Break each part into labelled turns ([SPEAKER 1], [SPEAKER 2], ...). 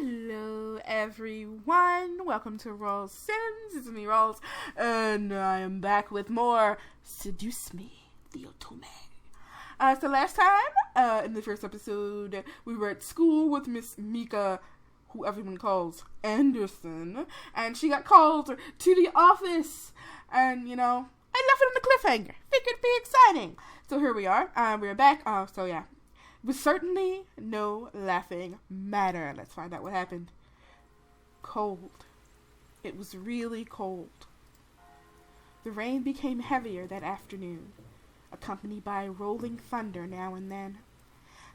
[SPEAKER 1] Hello everyone, welcome to Rawlesims. It's me Rawls, and I am back with more Seduce Me, the Otome. So last time, in the first episode, we were at school with Miss Mika, who everyone calls Anderson, and she got called to the office, and I left it on the cliffhanger. Figured it'd be exciting. So here we are, we're back, It was certainly no laughing matter. Let's find out what happened. Cold. It was really cold. The rain became heavier that afternoon, accompanied by rolling thunder now and then.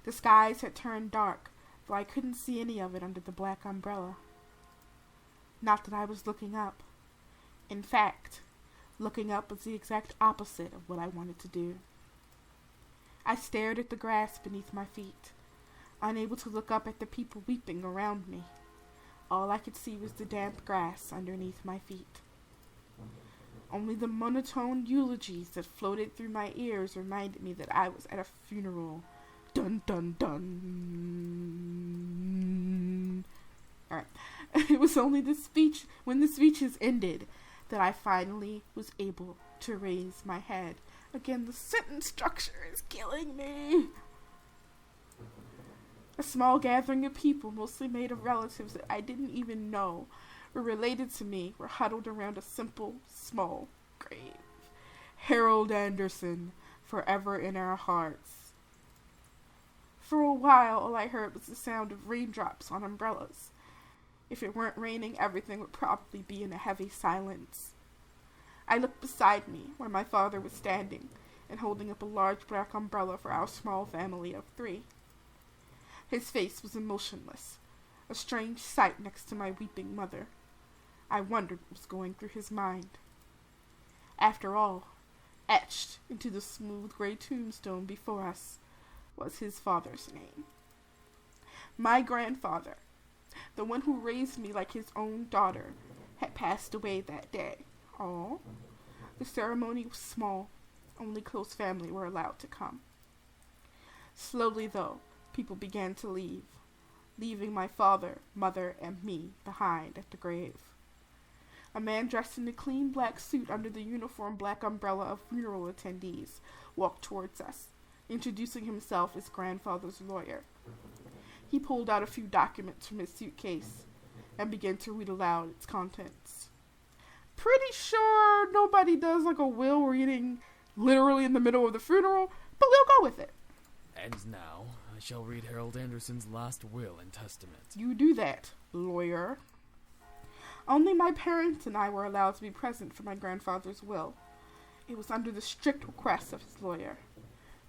[SPEAKER 1] The skies had turned dark, though I couldn't see any of it under the black umbrella. Not that I was looking up. In fact, looking up was the exact opposite of what I wanted to do. I stared at the grass beneath my feet, unable to look up at the people weeping around me. All I could see was the damp grass underneath my feet. Only the monotone eulogies that floated through my ears reminded me that I was at a funeral. Dun dun dun. Alright. It was only when the speeches ended, that I finally was able to raise my head. Again, the sentence structure is killing me. A small gathering of people, mostly made of relatives that I didn't even know were related to me, were huddled around a simple, small grave. Harold Anderson, forever in our hearts. For a while, all I heard was the sound of raindrops on umbrellas. If it weren't raining, everything would probably be in a heavy silence. I looked beside me, where my father was standing, and holding up a large black umbrella for our small family of 3. His face was emotionless, a strange sight next to my weeping mother. I wondered what was going through his mind. After all, etched into the smooth gray tombstone before us was his father's name. My grandfather, the one who raised me like his own daughter, had passed away that day. Oh, the ceremony was small. Only close family were allowed to come. Slowly, though, people began to leave, leaving my father, mother, and me behind at the grave. A man dressed in a clean black suit under the uniform black umbrella of funeral attendees walked towards us, introducing himself as grandfather's lawyer. He pulled out a few documents from his suitcase and began to read aloud its contents. Pretty sure nobody does like a will reading literally in the middle of the funeral, but we'll go with it.
[SPEAKER 2] And now, I shall read Harold Anderson's last will and testament.
[SPEAKER 1] You do that, lawyer. Only my parents and I were allowed to be present for my grandfather's will. It was under the strict request of his lawyer,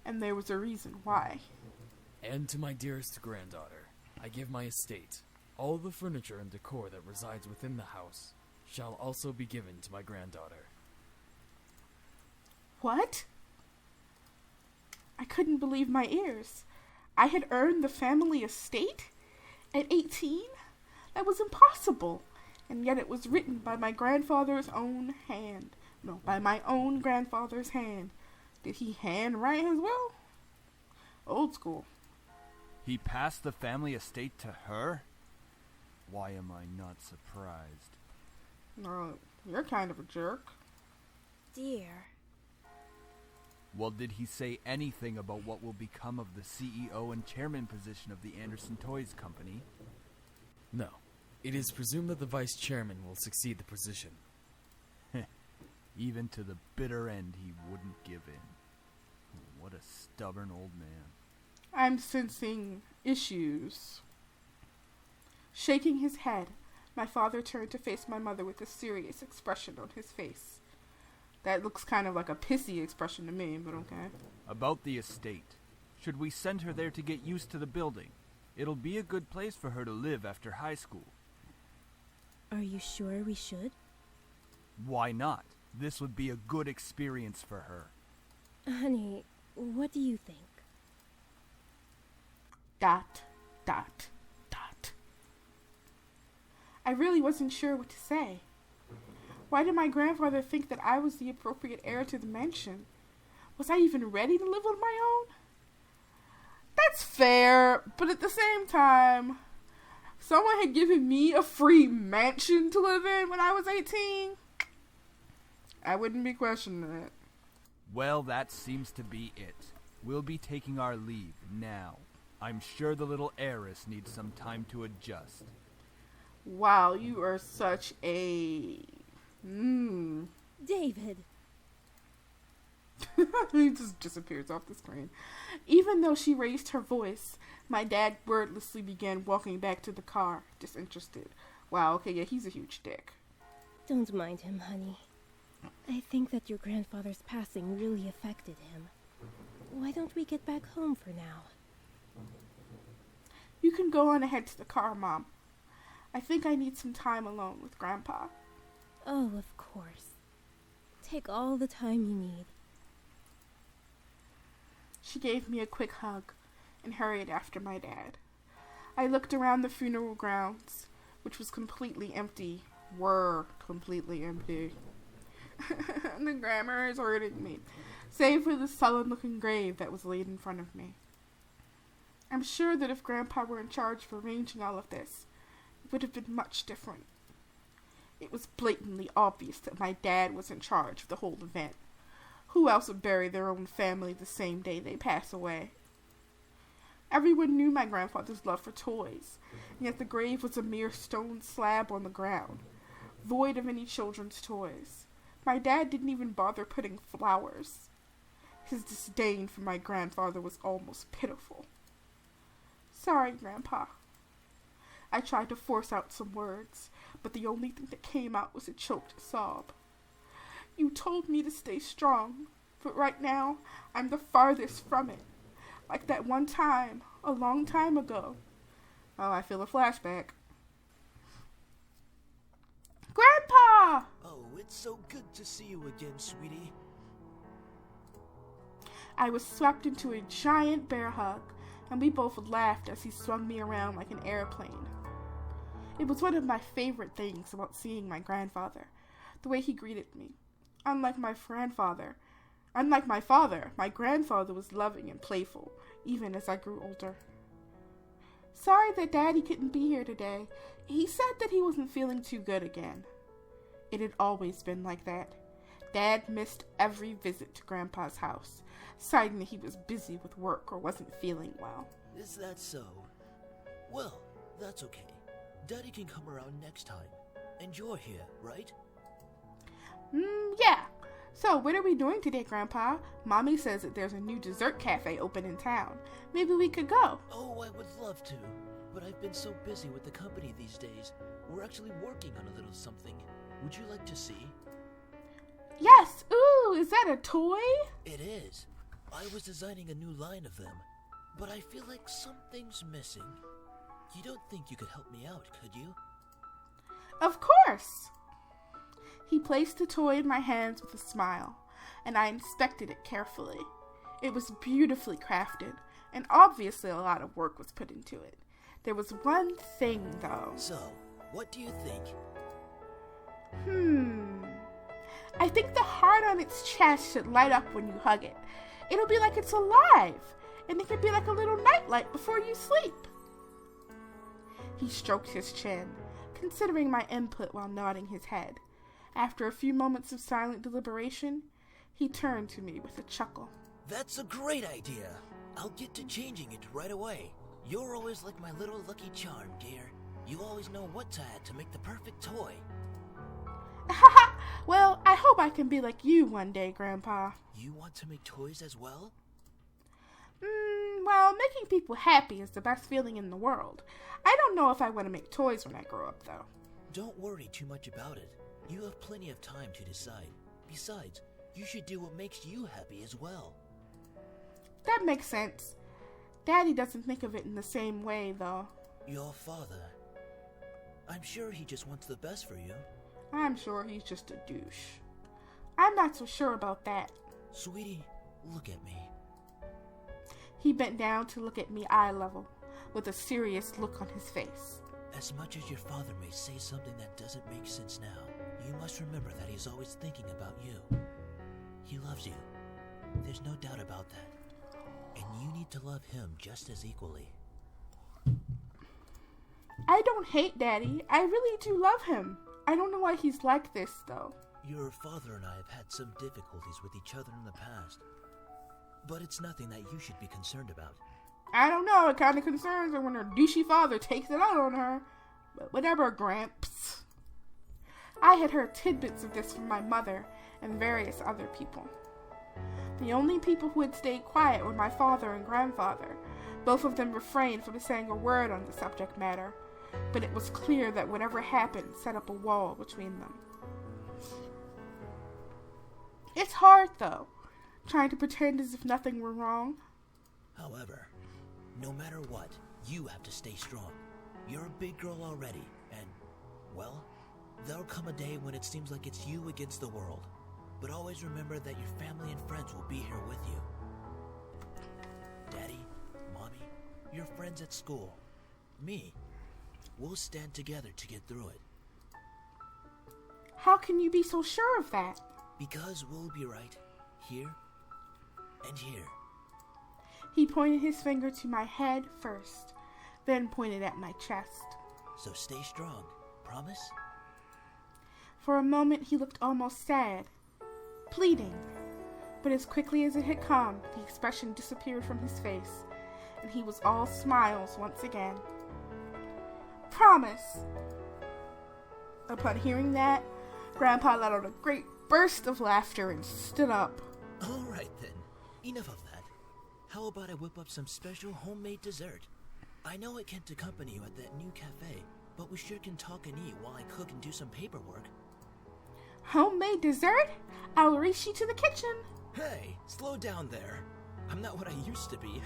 [SPEAKER 1] and there was a reason why.
[SPEAKER 2] And to my dearest granddaughter, I give my estate. All the furniture and decor that resides within the house shall also be given to my granddaughter.
[SPEAKER 1] What? I couldn't believe my ears. I had earned the family estate? At 18? That was impossible. And yet it was written by my grandfather's own hand. No, by my own grandfather's hand. Did he handwrite his will? Old school.
[SPEAKER 3] He passed the family estate to her? Why am I not surprised?
[SPEAKER 1] You're kind of a jerk.
[SPEAKER 4] Dear.
[SPEAKER 3] Well, did he say anything about what will become of the CEO and chairman position of the Anderson Toys Company?
[SPEAKER 2] No. It is presumed that the vice chairman will succeed the position.
[SPEAKER 3] Even to the bitter end, he wouldn't give in. What a stubborn old man.
[SPEAKER 1] I'm sensing issues. Shaking his head, my father turned to face my mother with a serious expression on his face. That looks kind of like a pissy expression to me, but okay.
[SPEAKER 3] About the estate. Should we send her there to get used to the building? It'll be a good place for her to live after high school.
[SPEAKER 4] Are you sure we should?
[SPEAKER 3] Why not? This would be a good experience for her.
[SPEAKER 4] Honey, what do you think? ...
[SPEAKER 1] I really wasn't sure what to say. Why did my grandfather think that I was the appropriate heir to the mansion? Was I even ready to live on my own? That's fair, but at the same time, Someone had given me a free mansion to live in when I was 18. I wouldn't be questioning it.
[SPEAKER 3] Well, that seems to be it. We'll be taking our leave now. I'm sure the little heiress needs some time to adjust.
[SPEAKER 1] Wow, you are such a...
[SPEAKER 4] David.
[SPEAKER 1] He just disappears off the screen. Even though she raised her voice, my dad wordlessly began walking back to the car, disinterested. Wow, okay, yeah, he's a huge dick.
[SPEAKER 4] Don't mind him, honey. I think that your grandfather's passing really affected him. Why don't we get back home for now?
[SPEAKER 1] You can go on ahead to the car, Mom. I think I need some time alone with Grandpa.
[SPEAKER 4] Oh, of course. Take all the time you need.
[SPEAKER 1] She gave me a quick hug and hurried after my dad. I looked around the funeral grounds, which was completely empty. Were completely empty. The grammar is hurting me, save for the sullen-looking grave that was laid in front of me. I'm sure that if Grandpa were in charge of arranging all of this, it would have been much different. It was blatantly obvious that my dad was in charge of the whole event. Who else would bury their own family the same day they pass away? Everyone knew my grandfather's love for toys, and yet the grave was a mere stone slab on the ground, void of any children's toys. My dad didn't even bother putting flowers. His disdain for my grandfather was almost pitiful. Sorry, Grandpa. I tried to force out some words, but the only thing that came out was a choked sob. You told me to stay strong, but right now, I'm the farthest from it. Like that one time, a long time ago. Oh, I feel a flashback. Grandpa!
[SPEAKER 5] Oh, it's so good to see you again, sweetie.
[SPEAKER 1] I was swept into a giant bear hug, and we both laughed as he swung me around like an airplane. It was one of my favorite things about seeing my grandfather, the way he greeted me. Unlike my father, my grandfather was loving and playful, even as I grew older. Sorry that Daddy couldn't be here today. He said that he wasn't feeling too good again. It had always been like that. Dad missed every visit to Grandpa's house, citing that he was busy with work or wasn't feeling well.
[SPEAKER 5] Is that so? Well, that's okay. Daddy can come around next time. And you're here, right?
[SPEAKER 1] Yeah. So, what are we doing today, Grandpa? Mommy says that there's a new dessert cafe open in town. Maybe we could go.
[SPEAKER 5] Oh, I would love to. But I've been so busy with the company these days. We're actually working on a little something. Would you like to see?
[SPEAKER 1] Yes. Ooh, is that a toy?
[SPEAKER 5] It is. I was designing a new line of them. But I feel like something's missing. You don't think you could help me out, could you?
[SPEAKER 1] Of course. He placed the toy in my hands with a smile, and I inspected it carefully. It was beautifully crafted, and obviously a lot of work was put into it. There was one thing, though.
[SPEAKER 5] So, what do you think?
[SPEAKER 1] I think the heart on its chest should light up when you hug it. It'll be like it's alive, and it can be like a little nightlight before you sleep. He stroked his chin, considering my input while nodding his head. After a few moments of silent deliberation, he turned to me with a chuckle.
[SPEAKER 5] That's a great idea. I'll get to changing it right away. You're always like my little lucky charm, dear. You always know what to add to make the perfect toy.
[SPEAKER 1] Well, I hope I can be like you one day, Grandpa.
[SPEAKER 5] You want to make toys as well?
[SPEAKER 1] Well, making people happy is the best feeling in the world. I don't know if I want to make toys when I grow up, though.
[SPEAKER 5] Don't worry too much about it. You have plenty of time to decide. Besides, you should do what makes you happy as well.
[SPEAKER 1] That makes sense. Daddy doesn't think of it in the same way, though.
[SPEAKER 5] Your father. I'm sure he just wants the best for you.
[SPEAKER 1] I'm sure he's just a douche. I'm not so sure about that.
[SPEAKER 5] Sweetie, look at me.
[SPEAKER 1] He bent down to look at me eye level, with a serious look on his face.
[SPEAKER 5] As much as your father may say something that doesn't make sense now, you must remember that he's always thinking about you. He loves you. There's no doubt about that. And you need to love him just as equally.
[SPEAKER 1] I don't hate Daddy. I really do love him. I don't know why he's like this, though.
[SPEAKER 5] Your father and I have had some difficulties with each other in the past. But it's nothing that you should be concerned about.
[SPEAKER 1] I don't know. It kind of concerns her when her douchey father takes it out on her. But whatever, Gramps. I had heard tidbits of this from my mother and various other people. The only people who had stayed quiet were my father and grandfather. Both of them refrained from saying a word on the subject matter, but it was clear that whatever happened set up a wall between them. It's hard, though, trying to pretend as if nothing were wrong.
[SPEAKER 5] However, no matter what, you have to stay strong. You're a big girl already, and, well, there'll come a day when it seems like it's you against the world. But always remember that your family and friends will be here with you. Daddy, Mommy, your friends at school, me. We'll stand together to get through it.
[SPEAKER 1] How can you be so sure of that?
[SPEAKER 5] Because we'll be right here and here.
[SPEAKER 1] He pointed his finger to my head first, then pointed at my chest.
[SPEAKER 5] So stay strong, promise?
[SPEAKER 1] For a moment he looked almost sad, pleading, but as quickly as it had come, the expression disappeared from his face, and he was all smiles once again. Promise! Upon hearing that, Grandpa let out a great burst of laughter and stood up.
[SPEAKER 5] All right then, enough of that. How about I whip up some special homemade dessert? I know I can't accompany you at that new cafe, but we sure can talk and eat while I cook and do some paperwork.
[SPEAKER 1] Homemade dessert? I'll race you to the kitchen.
[SPEAKER 5] Hey, slow down there. I'm not what I used to be.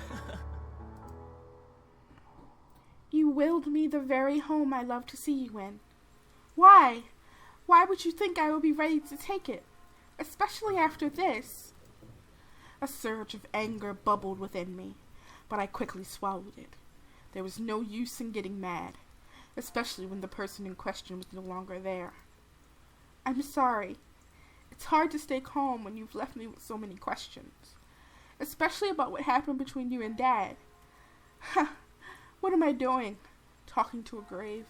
[SPEAKER 1] You willed me the very home I love to see you in. Why? Why would you think I would be ready to take it? Especially after this. A surge of anger bubbled within me, but I quickly swallowed it. There was no use in getting mad, especially when the person in question was no longer there. I'm sorry. It's hard to stay calm when you've left me with so many questions, especially about what happened between you and Dad. What am I doing? Talking to a grave?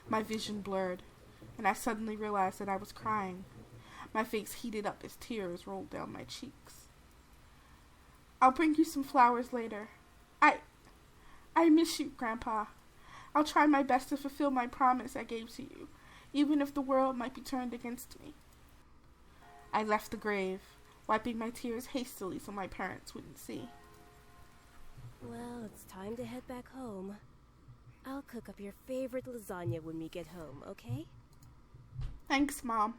[SPEAKER 1] My vision blurred, and I suddenly realized that I was crying. My face heated up as tears rolled down my cheeks. I'll bring you some flowers later. I miss you, Grandpa. I'll try my best to fulfill my promise I gave to you, even if the world might be turned against me. I left the grave, wiping my tears hastily so my parents wouldn't see.
[SPEAKER 4] Well, it's time to head back home. I'll cook up your favorite lasagna when we get home, okay?
[SPEAKER 1] Thanks, Mom.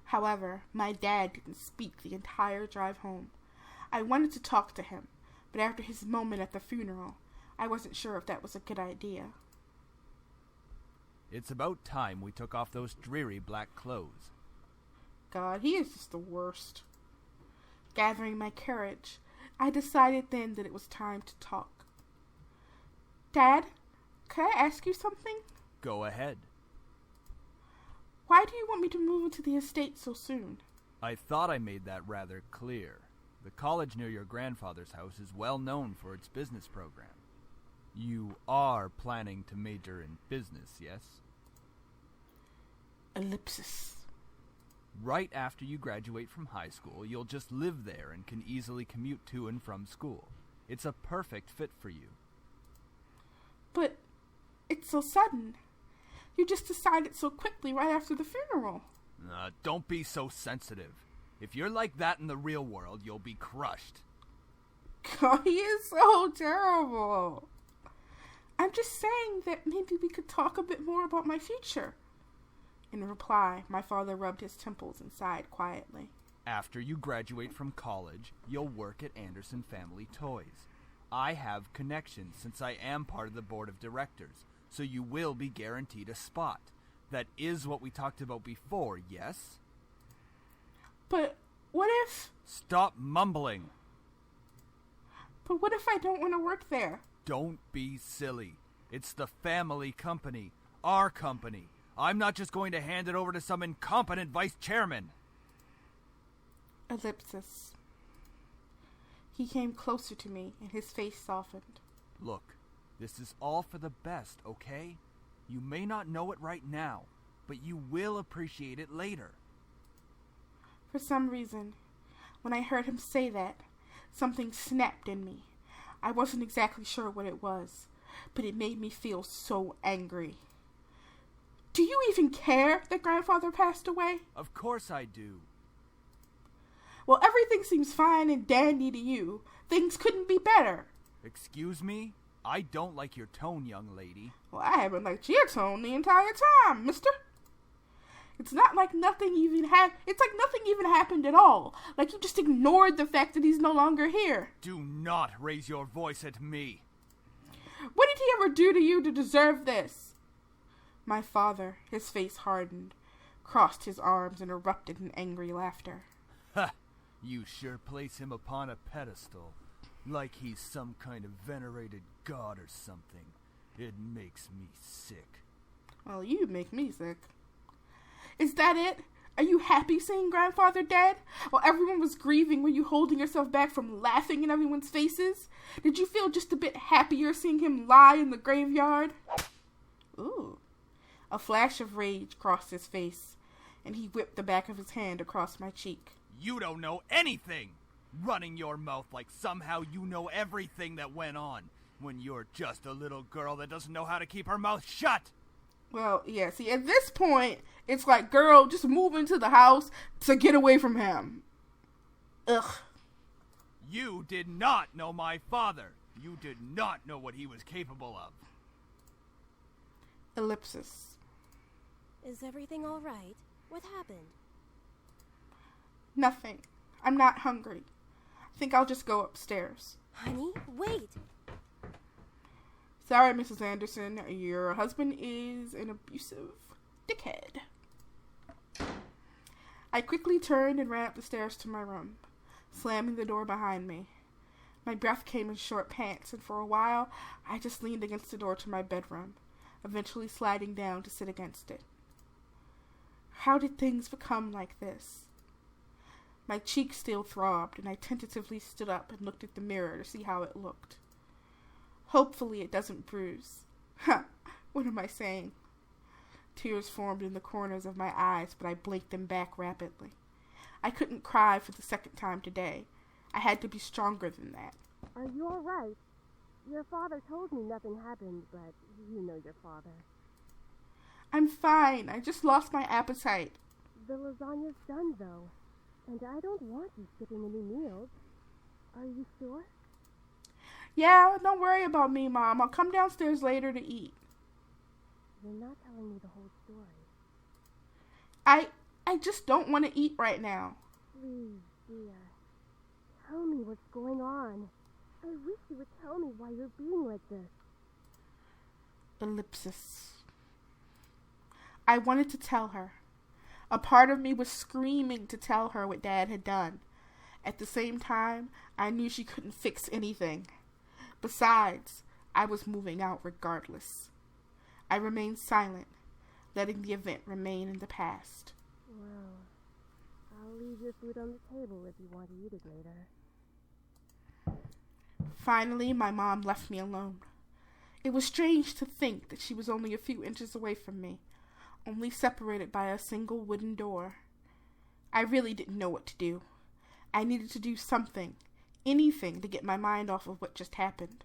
[SPEAKER 1] However, my dad didn't speak the entire drive home. I wanted to talk to him, but after his moment at the funeral, I wasn't sure if that was a good idea.
[SPEAKER 3] It's about time we took off those dreary black clothes.
[SPEAKER 1] God, he is just the worst. Gathering my courage, I decided then that it was time to talk. Dad, could I ask you something?
[SPEAKER 3] Go ahead.
[SPEAKER 1] Why do you want me to move into the estate so soon?
[SPEAKER 3] I thought I made that rather clear. The college near your grandfather's house is well known for its business program. You are planning to major in business, yes?
[SPEAKER 1] Ellipsis.
[SPEAKER 3] Right after you graduate from high school, you'll just live there and can easily commute to and from school. It's a perfect fit for you.
[SPEAKER 1] But it's so sudden. You just decided so quickly right after the funeral.
[SPEAKER 3] Don't be so sensitive. If you're like that in the real world, you'll be crushed.
[SPEAKER 1] God, he is so terrible. I'm just saying that maybe we could talk a bit more about my future. In reply, my father rubbed his temples and sighed quietly.
[SPEAKER 3] After you graduate from college, you'll work at Anderson Family Toys. I have connections since I am part of the board of directors, so you will be guaranteed a spot. That is what we talked about before, yes?
[SPEAKER 1] But what if...
[SPEAKER 3] Stop mumbling.
[SPEAKER 1] But what if I don't want to work there?
[SPEAKER 3] Don't be silly. It's the family company. Our company. I'm not just going to hand it over to some incompetent vice chairman.
[SPEAKER 1] Ellipsis. He came closer to me, and his face softened.
[SPEAKER 3] Look, This is all for the best, okay? You may not know it right now, but you will appreciate it later.
[SPEAKER 1] For some reason, when I heard him say that, something snapped in me. I wasn't exactly sure what it was, but it made me feel so angry. Do you even care that Grandfather passed away?
[SPEAKER 3] Of course I do.
[SPEAKER 1] Well, everything seems fine and dandy to you. Things couldn't be better.
[SPEAKER 3] Excuse me? I don't like your tone, young lady.
[SPEAKER 1] Well, I haven't liked your tone the entire time, mister. It's not like nothing even It's like nothing even happened at all. Like you just ignored the fact that he's no longer here.
[SPEAKER 3] Do not raise your voice at me.
[SPEAKER 1] What did he ever do to you to deserve this? My father, his face hardened, crossed his arms and erupted in angry laughter.
[SPEAKER 3] Ha! You sure place him upon a pedestal, like he's some kind of venerated god or something. It makes me sick.
[SPEAKER 1] Well, you make me sick. Is that it? Are you happy seeing Grandfather dead? While everyone was grieving, were you holding yourself back from laughing in everyone's faces? Did you feel just a bit happier seeing him lie in the graveyard? Ooh. A flash of rage crossed his face, and he whipped the back of his hand across my cheek.
[SPEAKER 3] You don't know anything! Running your mouth like somehow you know everything that went on, when you're just a little girl that doesn't know how to keep her mouth shut!
[SPEAKER 1] Well, yeah, see, at this point, it's like, girl, just move into the house to get away from him. Ugh.
[SPEAKER 3] You did not know my father. You did not know what he was capable of.
[SPEAKER 1] Ellipsis.
[SPEAKER 4] Is everything all right? What happened?
[SPEAKER 1] Nothing. I'm not hungry. I think I'll just go upstairs.
[SPEAKER 4] Honey, wait!
[SPEAKER 1] Sorry, Mrs. Anderson. Your husband is an abusive dickhead. I quickly turned and ran up the stairs to my room, slamming the door behind me. My breath came in short pants, and for a while, I just leaned against the door to my bedroom, eventually sliding down to sit against it. How did things become like this? My cheek still throbbed, and I tentatively stood up and looked at the mirror to see how it looked. Hopefully it doesn't bruise. Ha! What am I saying? Tears formed in the corners of my eyes, but I blinked them back rapidly. I couldn't cry for the second time today. I had to be stronger than that.
[SPEAKER 4] Are you all right? Your father told me nothing happened, but you know your father.
[SPEAKER 1] I'm fine. I just lost my appetite.
[SPEAKER 4] The lasagna's done, though, and I don't want you skipping any meals. Are you sure?
[SPEAKER 1] Yeah, don't worry about me, Mom. I'll come downstairs later to eat.
[SPEAKER 4] You're not telling me the whole story.
[SPEAKER 1] I just don't want to eat right now.
[SPEAKER 4] Please, dear. Tell me what's going on. I wish you would tell me why you're being like this.
[SPEAKER 1] Ellipsis. I wanted to tell her. A part of me was screaming to tell her what Dad had done. At the same time, I knew she couldn't fix anything. Besides, I was moving out regardless. I remained silent, letting the event remain in the past.
[SPEAKER 4] Well, I'll leave your food on the table if you want to eat it later.
[SPEAKER 1] Finally, my mom left me alone. It was strange to think that she was only a few inches away from me, only separated by a single wooden door. I really didn't know what to do. I needed to do something, anything to get my mind off of what just happened.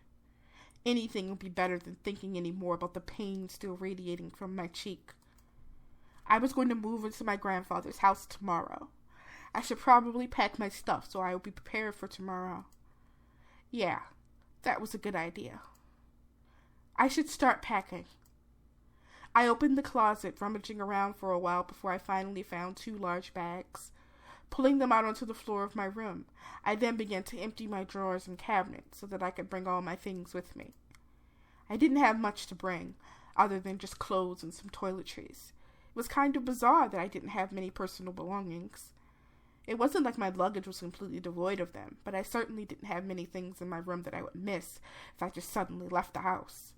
[SPEAKER 1] Anything would be better than thinking any more about the pain still radiating from my cheek. I was going to move into my grandfather's house tomorrow. I should probably pack my stuff so I would be prepared for tomorrow. Yeah, that was a good idea. I should start packing. I opened the closet, rummaging around for a while before I finally found 2 large bags. Pulling them out onto the floor of my room, I then began to empty my drawers and cabinets so that I could bring all my things with me. I didn't have much to bring, other than just clothes and some toiletries. It was kind of bizarre that I didn't have many personal belongings. It wasn't like my luggage was completely devoid of them, but I certainly didn't have many things in my room that I would miss if I just suddenly left the house.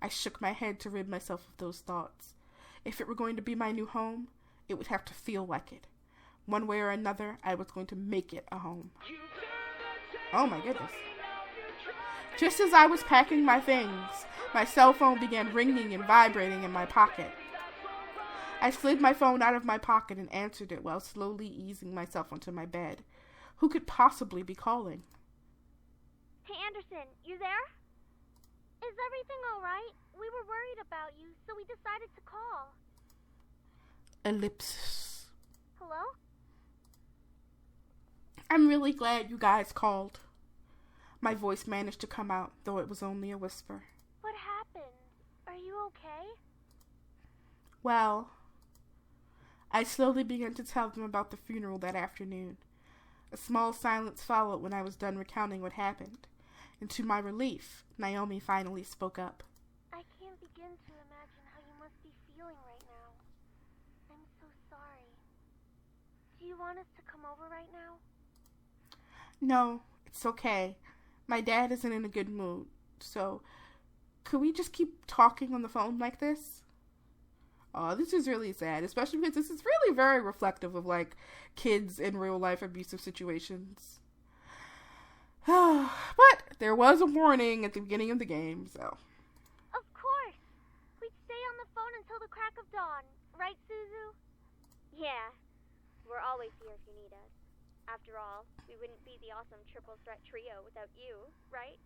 [SPEAKER 1] I shook my head to rid myself of those thoughts. If it were going to be my new home, it would have to feel like it. One way or another, I was going to make it a home. Oh my goodness. Just as I was packing my things, my cell phone began ringing and vibrating in my pocket. I slid my phone out of my pocket and answered it while slowly easing myself onto my bed. Who could possibly be calling?
[SPEAKER 6] Hey, Anderson, you there? Is everything alright? We were worried about you, so we decided to call.
[SPEAKER 1] Ellipsis.
[SPEAKER 6] Hello?
[SPEAKER 1] I'm really glad you guys called. My voice managed to come out, though it was only a whisper.
[SPEAKER 6] What happened? Are you okay?
[SPEAKER 1] Well, I slowly began to tell them about the funeral that afternoon. A small silence followed when I was done recounting what happened, and to my relief, Naomi finally spoke up.
[SPEAKER 6] I can't begin to imagine how you must be feeling right now. I'm so sorry. Do you want us to come over right now?
[SPEAKER 1] No, it's okay. My dad isn't in a good mood, so could we just keep talking on the phone like this? Oh, this is really sad, especially because this is really very reflective of, like, kids in real-life abusive situations. But there was a warning at the beginning of the game, so.
[SPEAKER 6] Of course. We'd stay on the phone until the crack of dawn. Right, Suzu? Yeah. We're always here if you need us. After all, we wouldn't be the awesome triple threat trio without you, right?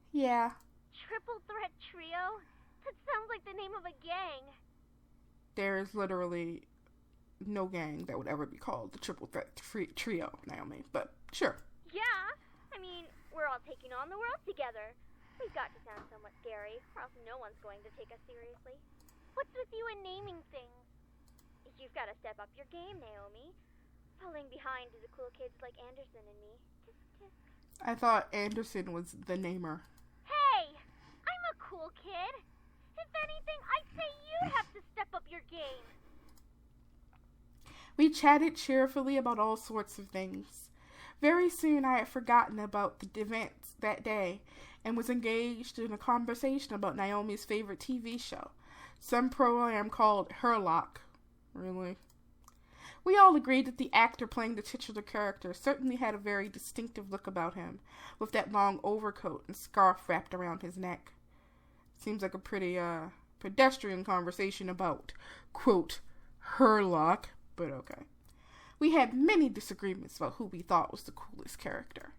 [SPEAKER 1] Yeah.
[SPEAKER 6] Triple threat trio? That sounds like the name of a gang.
[SPEAKER 1] There is literally no gang that would ever be called the triple threat trio, Naomi, but sure.
[SPEAKER 6] Yeah. I mean, we're all taking on the world together. We've got to sound somewhat scary, or else no one's going to take us seriously. What's with you and naming things? You've got to step up your game, Naomi. Falling behind to the cool kids like Anderson and me. Tisk, tisk.
[SPEAKER 1] I thought Anderson was the namer.
[SPEAKER 6] Hey! I'm a cool kid. If anything, I'd say you have to step up your game.
[SPEAKER 1] We chatted cheerfully about all sorts of things. Very soon I had forgotten about the events that day and was engaged in a conversation about Naomi's favorite TV show, some program called Herlock. Really? We all agreed that the actor playing the titular character certainly had a very distinctive look about him, with that long overcoat and scarf wrapped around his neck. Seems like a pretty, pedestrian conversation about, quote, Herlock, but okay. We had many disagreements about who we thought was the coolest character.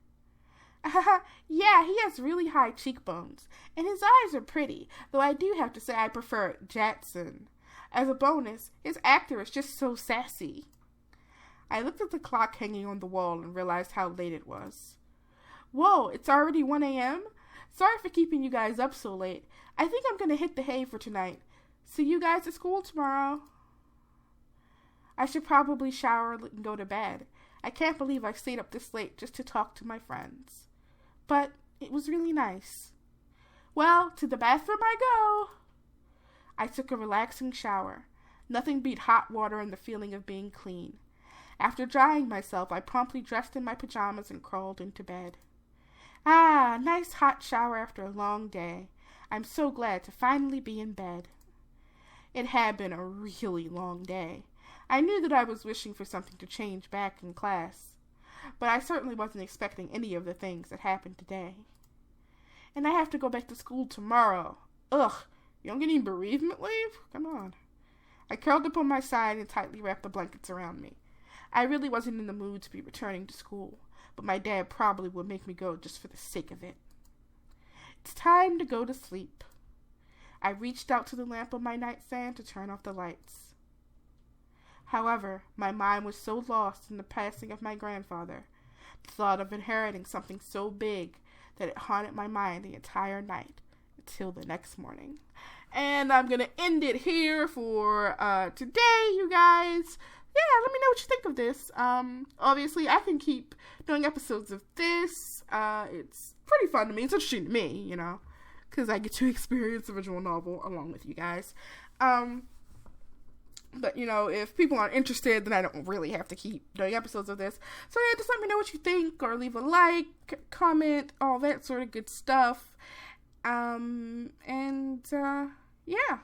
[SPEAKER 1] Yeah, he has really high cheekbones, and his eyes are pretty, though I do have to say I prefer Jetson. As a bonus, his actor is just so sassy. I looked at the clock hanging on the wall and realized how late it was. Whoa, it's already 1 a.m.? Sorry for keeping you guys up so late. I think I'm gonna hit the hay for tonight. See you guys at school tomorrow. I should probably shower and go to bed. I can't believe I stayed up this late just to talk to my friends. But it was really nice. Well, to the bathroom I go. I took a relaxing shower. Nothing beat hot water and the feeling of being clean. After drying myself, I promptly dressed in my pajamas and crawled into bed. Ah, nice hot shower after a long day. I'm so glad to finally be in bed. It had been a really long day. I knew that I was wishing for something to change back in class, but I certainly wasn't expecting any of the things that happened today. And I have to go back to school tomorrow. Ugh, you don't get any bereavement leave? Come on. I curled up on my side and tightly wrapped the blankets around me. I really wasn't in the mood to be returning to school, but my dad probably would make me go just for the sake of it. It's time to go to sleep. I reached out to the lamp on my nightstand to turn off the lights. However, my mind was so lost in the passing of my grandfather, the thought of inheriting something so big, that it haunted my mind the entire night until the next morning. And I'm going to end it here for today, you guys. Yeah, let me know what you think of this. Obviously, I can keep doing episodes of this. It's pretty fun to me. It's interesting to me, you know, because I get to experience the visual novel along with you guys. But, you know, if people aren't interested, then I don't really have to keep doing episodes of this. So, yeah, just let me know what you think, or leave a like, comment, all that sort of good stuff. Yeah.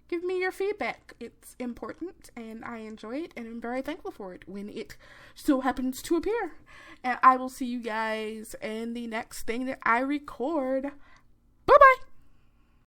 [SPEAKER 1] give me your feedback. It's important, and I enjoy it, and I'm very thankful for it when it so happens to appear. And I will see you guys in the next thing that I record.